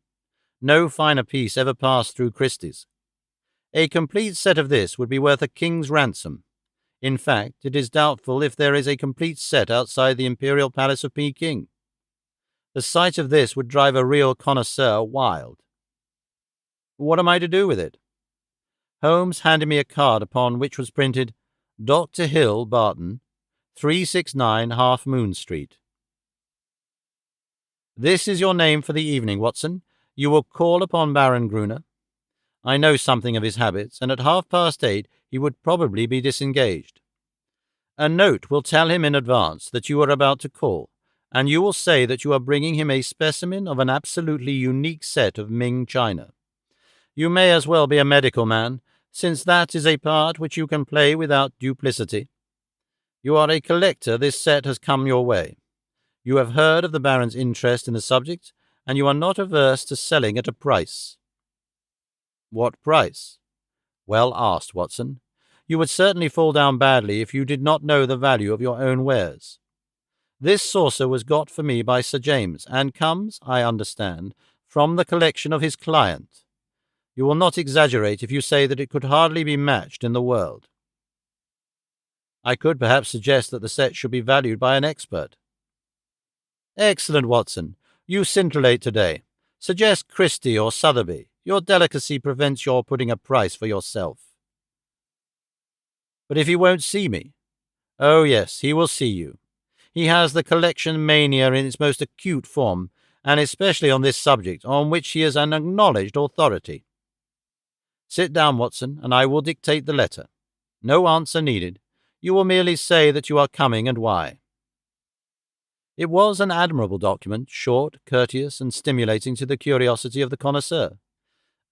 No finer piece ever passed through Christie's. A complete set of this would be worth a king's ransom. In fact, it is doubtful if there is a complete set outside the Imperial Palace of Peking. The sight of this would drive a real connoisseur wild." "What am I to do with it?" Holmes handed me a card upon which was printed, "Dr. Hill, Barton, 369 Half Moon Street." "This is your name for the evening, Watson. You will call upon Baron Gruner. I know something of his habits, and at 8:30 he would probably be disengaged. A note will tell him in advance that you are about to call, and you will say that you are bringing him a specimen of an absolutely unique set of Ming china. You may as well be a medical man, since that is a part which you can play without duplicity. You are a collector, this set has come your way. You have heard of the Baron's interest in the subject, and you are not averse to selling at a price." "What price?" "Well asked, Watson. You would certainly fall down badly if you did not know the value of your own wares. This saucer was got for me by Sir James, and comes, I understand, from the collection of his client. You will not exaggerate if you say that it could hardly be matched in the world." "I could perhaps suggest that the set should be valued by an expert." "Excellent, Watson. You scintillate today. Suggest Christie or Sotheby. Your delicacy prevents your putting a price for yourself." "But if he won't see me?" "Oh, yes, he will see you. He has the collection mania in its most acute form, and especially on this subject, on which he is an acknowledged authority. Sit down, Watson, and I will dictate the letter. No answer needed. You will merely say that you are coming and why." It was an admirable document, short, courteous, and stimulating to the curiosity of the connoisseur.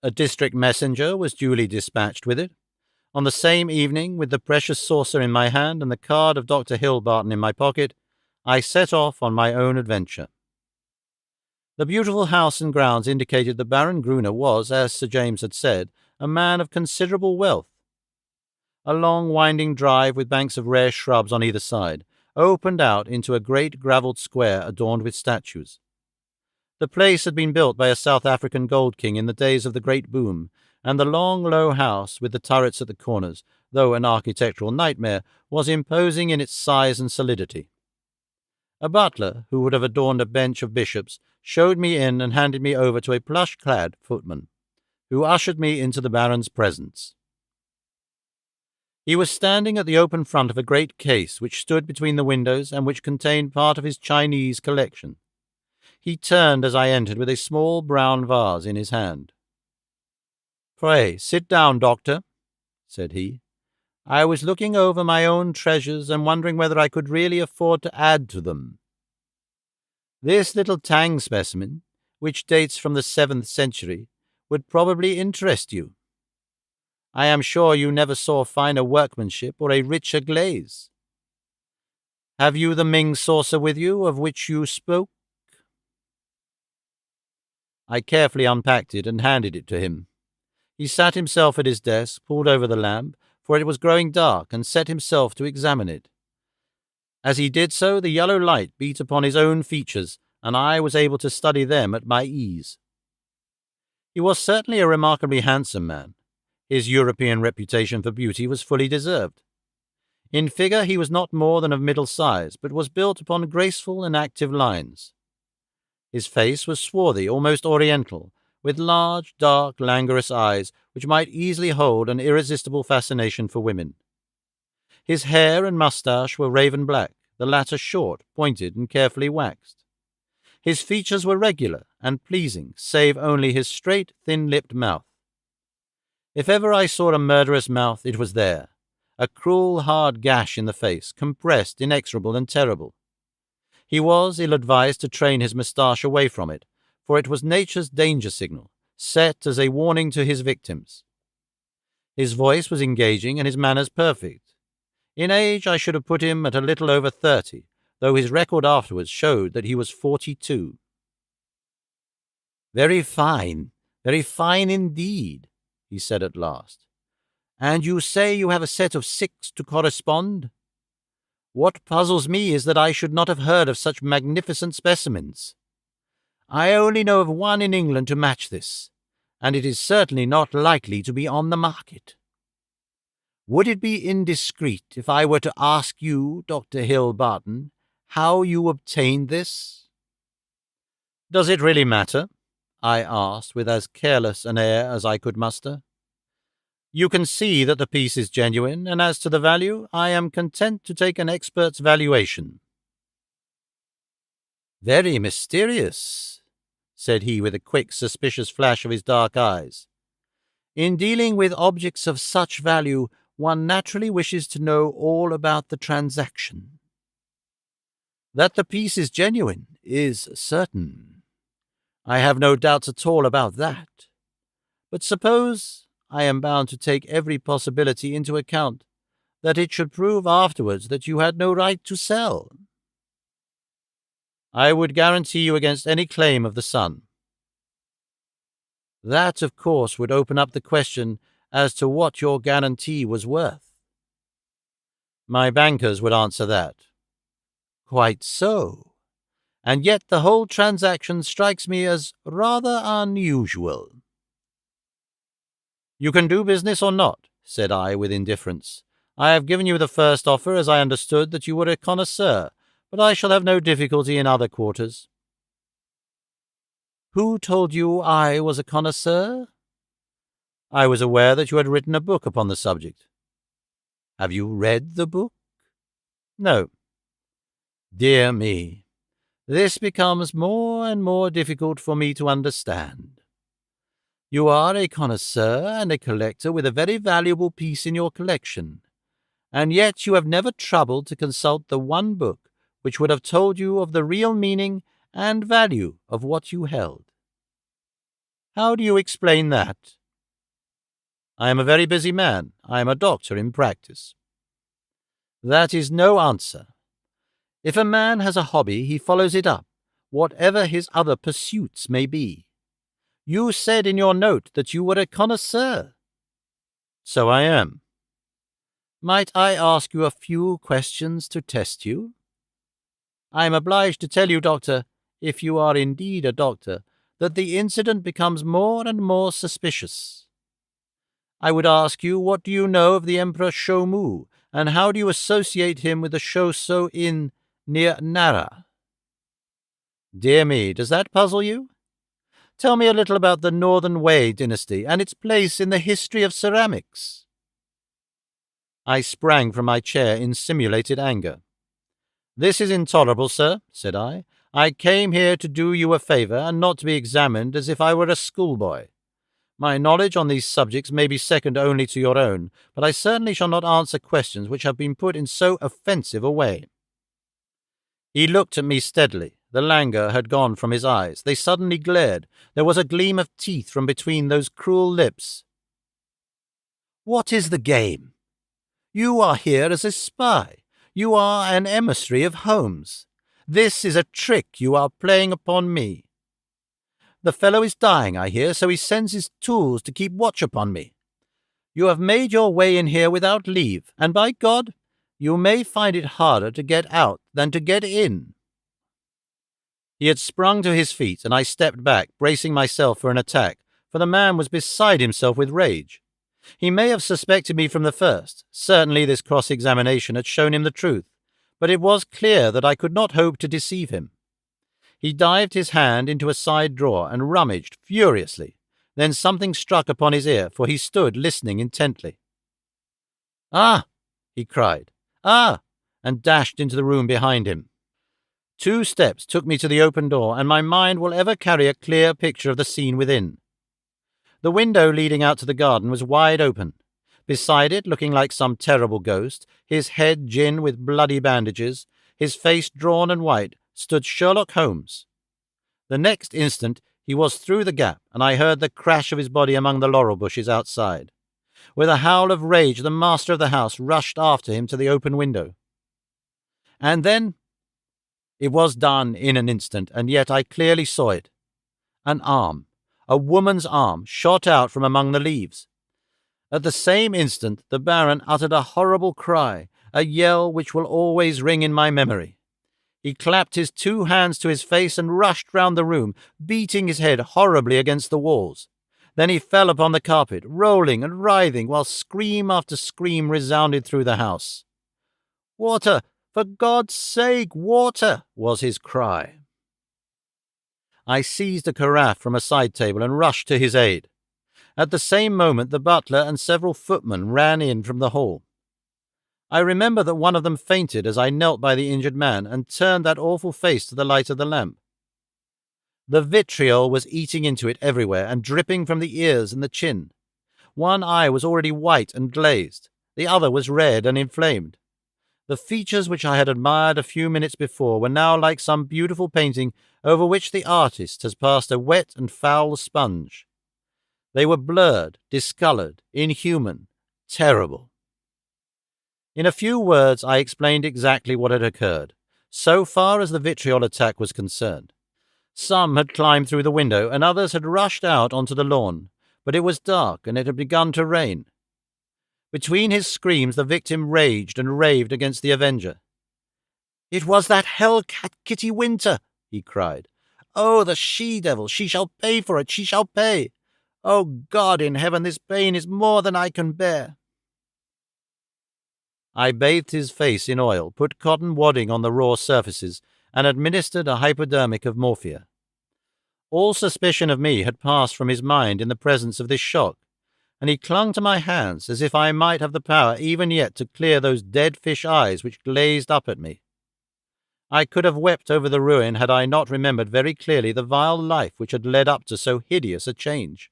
A district messenger was duly dispatched with it. On the same evening, with the precious saucer in my hand and the card of Dr. Hill Barton in my pocket, I set off on my own adventure. The beautiful house and grounds indicated that Baron Gruner was, as Sir James had said, a man of considerable wealth. A long winding drive with banks of rare shrubs on either side opened out into a great gravelled square adorned with statues. The place had been built by a South African gold king in the days of the great boom, and the long, low house with the turrets at the corners, though an architectural nightmare, was imposing in its size and solidity. A butler, who would have adorned a bench of bishops, showed me in and handed me over to a plush-clad footman, who ushered me into the Baron's presence. He was standing at the open front of a great case which stood between the windows and which contained part of his Chinese collection. He turned as I entered with a small brown vase in his hand. "Pray, sit down, doctor," said he. "I was looking over my own treasures and wondering whether I could really afford to add to them. This little Tang specimen, which dates from the 7th century, would probably interest you. I am sure you never saw finer workmanship or a richer glaze. Have you the Ming saucer with you of which you spoke?" I carefully unpacked it and handed it to him. He sat himself at his desk, pulled over the lamp, for it was growing dark, and set himself to examine it. As he did so, the yellow light beat upon his own features, and I was able to study them at my ease. He was certainly a remarkably handsome man. His European reputation for beauty was fully deserved. In figure he was not more than of middle size, but was built upon graceful and active lines. His face was swarthy, almost oriental, with large, dark, languorous eyes which might easily hold an irresistible fascination for women. His hair and moustache were raven black, the latter short, pointed, and carefully waxed. His features were regular and pleasing, save only his straight, thin-lipped mouth. If ever I saw a murderous mouth, it was there, a cruel, hard gash in the face, compressed, inexorable, and terrible. He was ill-advised to train his moustache away from it, for it was nature's danger signal, set as a warning to his victims. His voice was engaging and his manners perfect. In age I should have put him at a little over 30, though his record afterwards showed that he was 42. Very fine indeed," he said at last. "And you say you have a set of 6 to correspond? What puzzles me is that I should not have heard of such magnificent specimens. I only know of one in England to match this, and it is certainly not likely to be on the market. Would it be indiscreet if I were to ask you, Dr. Hill Barton, how you obtained this?" "Does it really matter?" I asked with as careless an air as I could muster. "You can see that the piece is genuine, and as to the value, I am content to take an expert's valuation." "Very mysterious," said he with a quick, suspicious flash of his dark eyes. "In dealing with objects of such value, one naturally wishes to know all about the transaction. That the piece is genuine is certain. I have no doubts at all about that. But suppose I am bound to take every possibility into account, that it should prove afterwards that you had no right to sell." "I would guarantee you against any claim of the son." "That, of course, would open up the question as to what your guarantee was worth." "My bankers would answer that." "Quite so. And yet the whole transaction strikes me as rather unusual." "You can do business or not," said I with indifference. "I have given you the first offer as I understood that you were a connoisseur, but I shall have no difficulty in other quarters." "Who told you I was a connoisseur?" "I was aware that you had written a book upon the subject." "Have you read the book?" "No." "Dear me, this becomes more and more difficult for me to understand. You are a connoisseur and a collector with a very valuable piece in your collection, and yet you have never troubled to consult the one book which would have told you of the real meaning and value of what you held. How do you explain that?" "I am a very busy man. I am a doctor in practice." "That is no answer. If a man has a hobby, he follows it up, whatever his other pursuits may be. You said in your note that you were a connoisseur." "So I am." "Might I ask you a few questions to test you? I am obliged to tell you, doctor, if you are indeed a doctor, that the incident becomes more and more suspicious. I would ask you, what do you know of the Emperor Shomu, and how do you associate him with the Shoso Inn near Nara? Dear me, does that puzzle you? Tell me a little about the Northern Wei dynasty and its place in the history of ceramics." I sprang from my chair in simulated anger. "This is intolerable, sir," said I. "I came here to do you a favour, and not to be examined as if I were a schoolboy. My knowledge on these subjects may be second only to your own, but I certainly shall not answer questions which have been put in so offensive a way." He looked at me steadily. The languor had gone from his eyes. They suddenly glared. There was a gleam of teeth from between those cruel lips. "What is the game? You are here as a spy. You are an emissary of Holmes. This is a trick you are playing upon me. The fellow is dying, I hear, so he sends his tools to keep watch upon me. You have made your way in here without leave, and by God, you may find it harder to get out than to get in." He had sprung to his feet, and I stepped back, bracing myself for an attack, for the man was beside himself with rage. He may have suspected me from the first. Certainly this cross-examination had shown him the truth, but it was clear that I could not hope to deceive him. He dived his hand into a side drawer and rummaged furiously. Then something struck upon his ear, for he stood listening intently. "Ah!" he cried. "Ah!" and dashed into the room behind him. 2 steps took me to the open door, and my mind will ever carry a clear picture of the scene within. The window leading out to the garden was wide open. Beside it, looking like some terrible ghost, his head ginned with bloody bandages, his face drawn and white, stood Sherlock Holmes. The next instant he was through the gap, and I heard the crash of his body among the laurel bushes outside. With a howl of rage, the master of the house rushed after him to the open window. And then it was done in an instant, and yet I clearly saw it. An arm, a woman's arm, shot out from among the leaves. At the same instant the Baron uttered a horrible cry, a yell which will always ring in my memory. He clapped his 2 hands to his face and rushed round the room, beating his head horribly against the walls. Then he fell upon the carpet, rolling and writhing, while scream after scream resounded through the house. "Water! For God's sake, water!" was his cry. I seized a carafe from a side table and rushed to his aid. At the same moment the butler and several footmen ran in from the hall. I remember that one of them fainted as I knelt by the injured man and turned that awful face to the light of the lamp. The vitriol was eating into it everywhere and dripping from the ears and the chin. One eye was already white and glazed. The other was red and inflamed. The features which I had admired a few minutes before were now like some beautiful painting over which the artist has passed a wet and foul sponge. They were blurred, discoloured, inhuman, terrible. In a few words I explained exactly what had occurred, so far as the vitriol attack was concerned. Some had climbed through the window, and others had rushed out onto the lawn, but it was dark, and it had begun to rain. Between his screams the victim raged and raved against the avenger. "It was that hell-cat Kitty Winter," he cried. "Oh, the she-devil! She shall pay for it! She shall pay! Oh, God in heaven, this pain is more than I can bear!" I bathed his face in oil, put cotton wadding on the raw surfaces, and administered a hypodermic of morphia. All suspicion of me had passed from his mind in the presence of this shock, and he clung to my hands as if I might have the power even yet to clear those dead fish eyes which glazed up at me. I could have wept over the ruin had I not remembered very clearly the vile life which had led up to so hideous a change.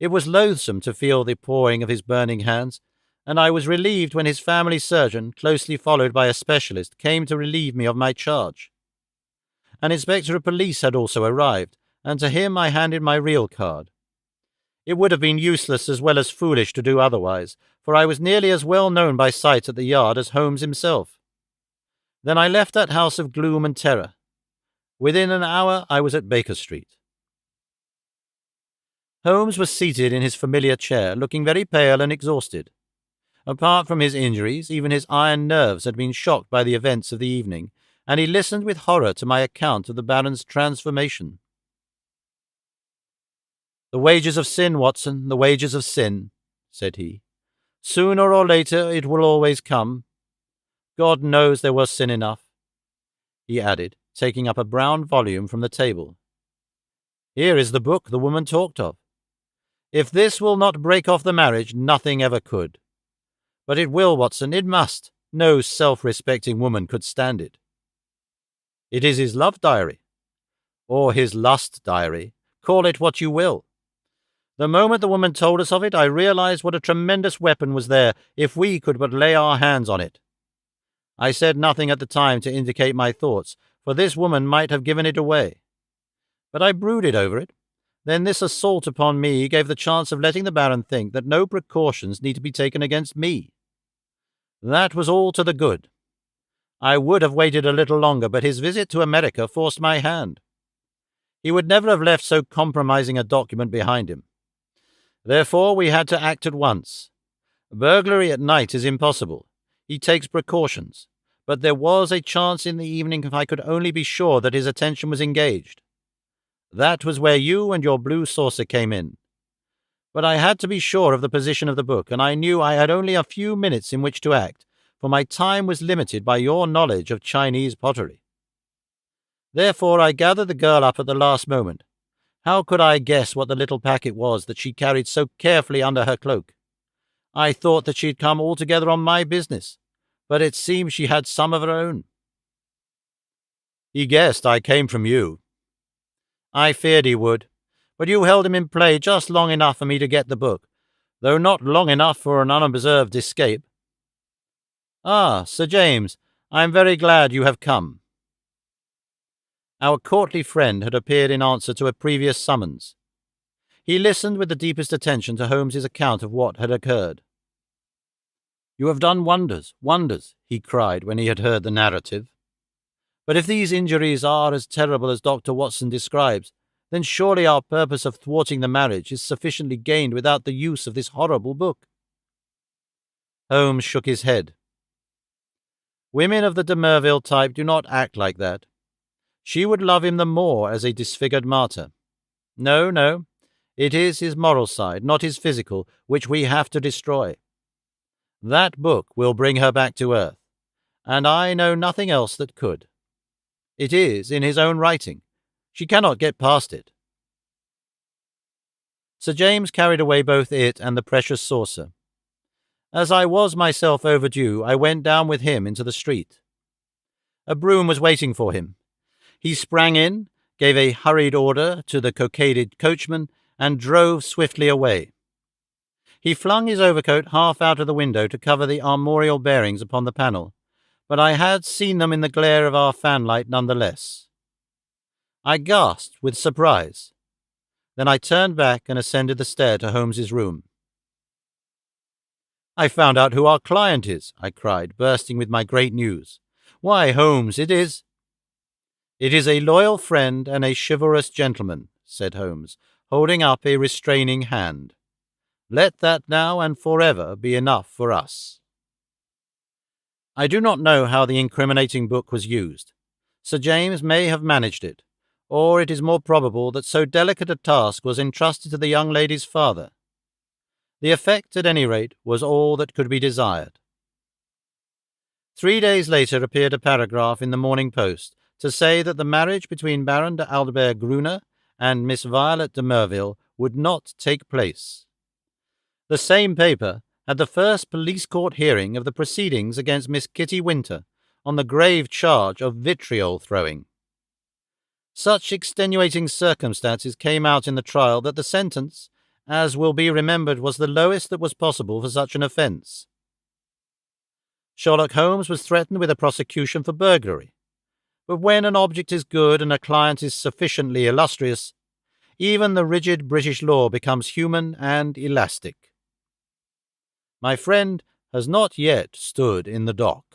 It was loathsome to feel the pawing of his burning hands, and I was relieved when his family surgeon, closely followed by a specialist, came to relieve me of my charge. An inspector of police had also arrived, and to him I handed my real card. It would have been useless as well as foolish to do otherwise, for I was nearly as well known by sight at the Yard as Holmes himself. Then I left that house of gloom and terror. Within an hour I was at Baker Street. Holmes was seated in his familiar chair, looking very pale and exhausted. Apart from his injuries, even his iron nerves had been shocked by the events of the evening, and he listened with horror to my account of the Baron's transformation. "The wages of sin, Watson, the wages of sin," said he. "Sooner or later it will always come. God knows there was sin enough," he added, taking up a brown volume from the table. "Here is the book the woman talked of. If this will not break off the marriage, nothing ever could. But it will, Watson, it must. No self-respecting woman could stand it. It is his love diary, or his lust diary. Call it what you will. The moment the woman told us of it, I realized what a tremendous weapon was there if we could but lay our hands on it. I said nothing at the time to indicate my thoughts, for this woman might have given it away. But I brooded over it. Then this assault upon me gave the chance of letting the Baron think that no precautions need to be taken against me. That was all to the good. I would have waited a little longer, but his visit to America forced my hand. He would never have left so compromising a document behind him. Therefore we had to act at once. Burglary at night is impossible. He takes precautions. But there was a chance in the evening if I could only be sure that his attention was engaged. That was where you and your blue saucer came in. But I had to be sure of the position of the book, and I knew I had only a few minutes in which to act, for my time was limited by your knowledge of Chinese pottery. Therefore I gathered the girl up at the last moment. How could I guess what the little packet was that she carried so carefully under her cloak? I thought that she had come altogether on my business, but it seems she had some of her own. He guessed I came from you. I feared he would, but you held him in play just long enough for me to get the book, though not long enough for an unobserved escape. Ah, Sir James, I am very glad you have come. Our courtly friend had appeared in answer to a previous summons. He listened with the deepest attention to Holmes's account of what had occurred. You have done wonders, wonders, he cried when he had heard the narrative. But if these injuries are as terrible as Dr. Watson describes, then surely our purpose of thwarting the marriage is sufficiently gained without the use of this horrible book. Holmes shook his head. Women of the de Merville type do not act like that. She would love him the more as a disfigured martyr. No, no, it is his moral side, not his physical, which we have to destroy. That book will bring her back to earth, and I know nothing else that could. It is in his own writing. She cannot get past it. Sir James carried away both it and the precious saucer. As I was myself overdue, I went down with him into the street. A brougham was waiting for him. He sprang in, gave a hurried order to the cockaded coachman, and drove swiftly away. He flung his overcoat half out of the window to cover the armorial bearings upon the panel, but I had seen them in the glare of our fanlight none the less. I gasped with surprise. Then I turned back and ascended the stair to Holmes's room. I found out who our client is, I cried, bursting with my great news. Why, Holmes, it is a loyal friend and a chivalrous gentleman, said Holmes, holding up a restraining hand. Let that now and forever be enough for us. I do not know how the incriminating book was used. Sir James may have managed it, or it is more probable that so delicate a task was entrusted to the young lady's father. The effect, at any rate, was all that could be desired. 3 days later appeared a paragraph in the Morning Post to say that the marriage between Baron de Aldebert-Gruner and Miss Violet de Merville would not take place. The same paper had the first police court hearing of the proceedings against Miss Kitty Winter on the grave charge of vitriol throwing. Such extenuating circumstances came out in the trial that the sentence, as will be remembered, was the lowest that was possible for such an offence. Sherlock Holmes was threatened with a prosecution for burglary, but when an object is good and a client is sufficiently illustrious, even the rigid British law becomes human and elastic. My friend has not yet stood in the dock.